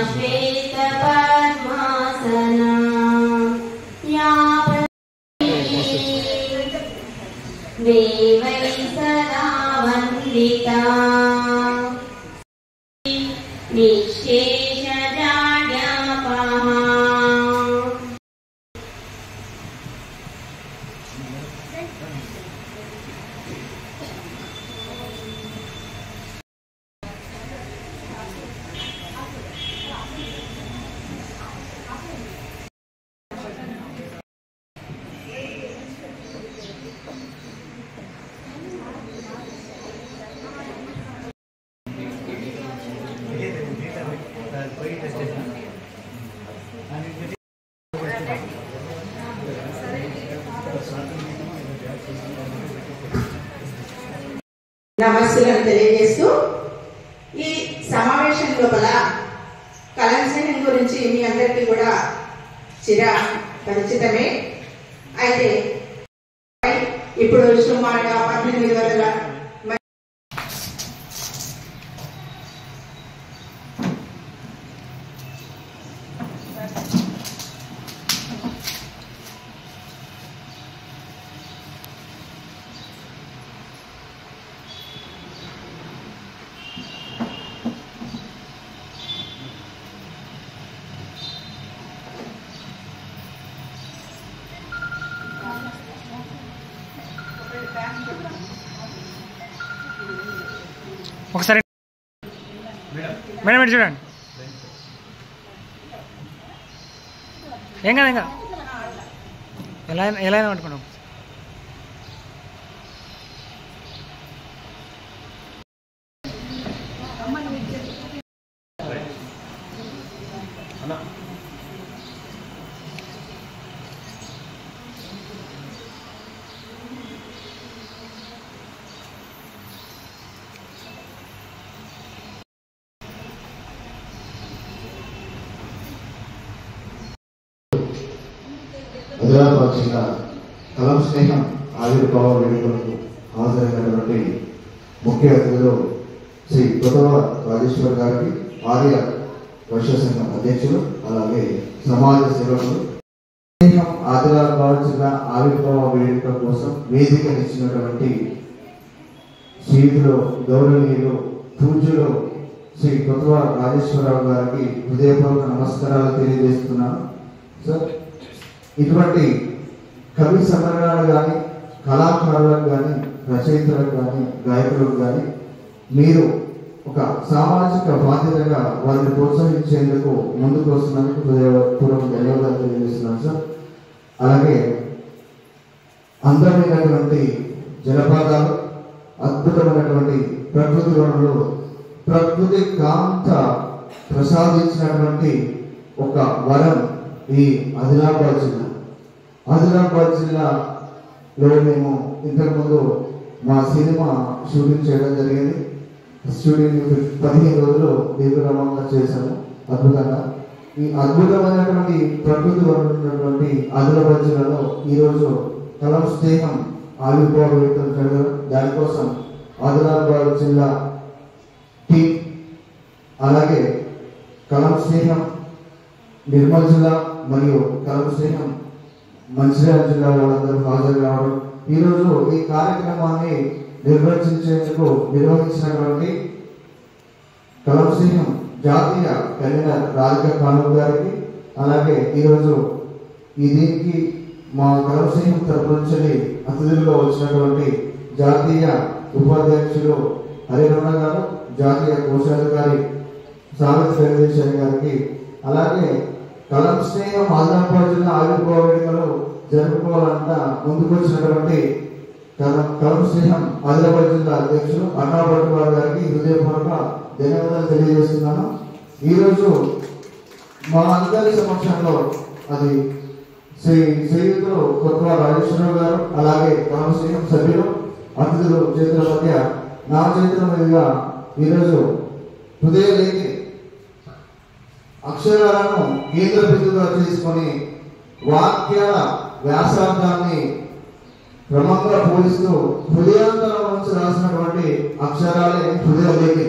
श्वेतपद्मासना या देवै सदा वन्दिता निःशेषजाड्यापहा నమస్సులను తెలియజేస్తూ ఈ సమావేశం లోపల కళాశాల గురించి మీ అందరికీ కూడా చిర పరిచితమే. అయితే ఇప్పుడు సుమారుగా 1800 ఒకసారి మేడం చూడండి. ఏం కాదు ఇంకా ఎలా పట్టుకున్నాం. ఆదిలాబాద్ జిల్లా కలం స్నేహం ఆవిర్భావ వేడుకలకు హాజరైనటువంటి ముఖ్య అతిథులు శ్రీ కొత్తవ రాజేశ్వర్ గారికి, ఆర్య వైశ్య సంఘం అధ్యక్షులు, అలాగే సమాజ సేవకులు. స్నేహం ఆదిలాబాద్ జిల్లా ఆవిర్భావ వేడుక కోసం వేదికనిచ్చినటువంటి శ్రీయులు గౌరవనీయులు పూజ్యులు శ్రీ కొత్తవ రాజేశ్వరరావు గారికి హృదయపూర్వక నమస్కారాలు తెలియజేస్తున్నాను. సార్, ఇటువంటి కవి సంబరాలు కానీ, కళాకారులకు కానీ, రచయితలకు కానీ, గాయకులకు కానీ మీరు ఒక సామాజిక బాధ్యతగా వారిని ప్రోత్సహించేందుకు ముందుకు వస్తున్నందుకు హృదయపూర్వక ధన్యవాదాలు తెలియజేస్తున్నాను సార్. అలాగే అందమైనటువంటి జలపాతాలు, అద్భుతమైనటువంటి ప్రకృతి వనరులు, ప్రకృతి కాంత ప్రసాదించినటువంటి ఒక వరం ఈ ఆదిలాబాద్ జిల్లా. ఆదిలాబాద్ జిల్లాలో మేము ఇంతకుముందు మా సినిమా షూటింగ్ చేయడం జరిగింది. షూటింగ్ 15 రోజులు దీర్ఘక్రమంగా చేశాము. అద్భుతంగా ఈ అద్భుతమైనటువంటి ప్రకృతి ఉన్నటువంటి ఆదిలాబాద్ జిల్లాలో ఈరోజు కలం స్నేహం ఆవిర్భావ వేడుకలు జరగడం, దానికోసం ఆదిలాబాద్ జిల్లా టీం, అలాగే కలం స్నేహం నిర్మల్ జిల్లా మరియు కలం స్నేహం మంచిర్యాల జిల్లా వాళ్ళందరూ హాజరు కావడం, ఈరోజు ఈ కార్యక్రమాన్ని నిర్వహించినటువంటి కలం స్నేహం జాతీయ కన్వీనర్ రాధికా కానూర్ గారికి, అలాగే ఈరోజు ఈ దీనికి మా కలం స్నేహం తరపు నుంచి అతిథులుగా వచ్చినటువంటి జాతీయ ఉపాధ్యక్షులు హరిరమణ గారు, జాతీయ కోశాధికారి సావిత్రి వెంకటేశ్వర గారికి, అలాగే కలం స్నేహం ఆదిలాబాద్ జిల్లా ఆవిర్భావ వేడుకలు జరుపుకోవాలంట ముందుకు వచ్చినటువంటి కలం స్నేహం ఆదిలాబాద్ జిల్లా అధ్యక్షులు అన్నాభట్ గారికి హృదయపూర్వక ధన్యవాదాలు తెలియజేస్తున్నాను. ఈరోజు మా అందరి సమక్షంలో అది శ్రీయుతులు కొత్త రాజేశ్వరరావు గారు, అలాగే కలం స్నేహం సభ్యులు, అతిథులు చేతుల మధ్య నా చేతుల మీదుగా ఈరోజు హృదయలేఖి అక్షరాలను కేంద్ర బిందుగా తీసుకొని వాక్యాల వ్యాసార్థాన్ని క్రమంగా పోలిస్తూ హృదయాంతరం నుంచి రాసినటువంటి అక్షరాలే హృదయలేఖి.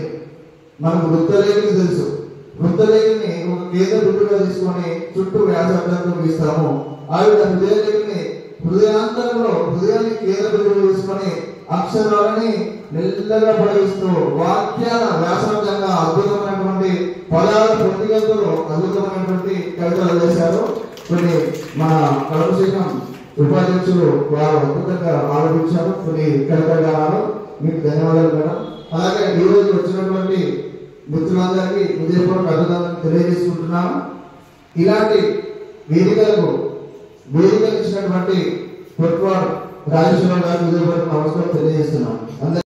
మనకు వృత్తలేఖి తెలుసు, వృత్తలేఖని ఒక కేంద్ర బిందువుగా తీసుకొని చుట్టూ వ్యాసార్థంతో గీస్తాము. ఆవిడ హృదయలేఖని హృదయాంతరంలో హృదయాన్ని కేంద్ర బిందువుగా తీసుకొని అక్షరాలని మెల్లగా ప్రయోగిస్తూ వాక్యాల వ్యాసార్థంగా అద్భుతమైనటువంటి పదాల ప్రతిగతులు అద్భుతమైనటువంటి కవితలు చేశారు. కొన్ని మన కళాశాల ఉపాధ్యక్షులు వారు అద్భుతంగా ఆలోచించారు. కొన్ని కవిత గానాలు. మీకు ధన్యవాదాలు మేడం. అలాగే ఈ రోజు వచ్చినటువంటి మిత్రులందరికీ హృదయపూర్వక అభినందనలు తెలియజేసుకుంటున్నాను. ఇలాంటి వేదికలకు ఇచ్చినటువంటి కొట్వాడ్ రాజేశ్వరరావు గారికి హృదయపూర్వక నమస్కారం తెలియజేస్తున్నాను.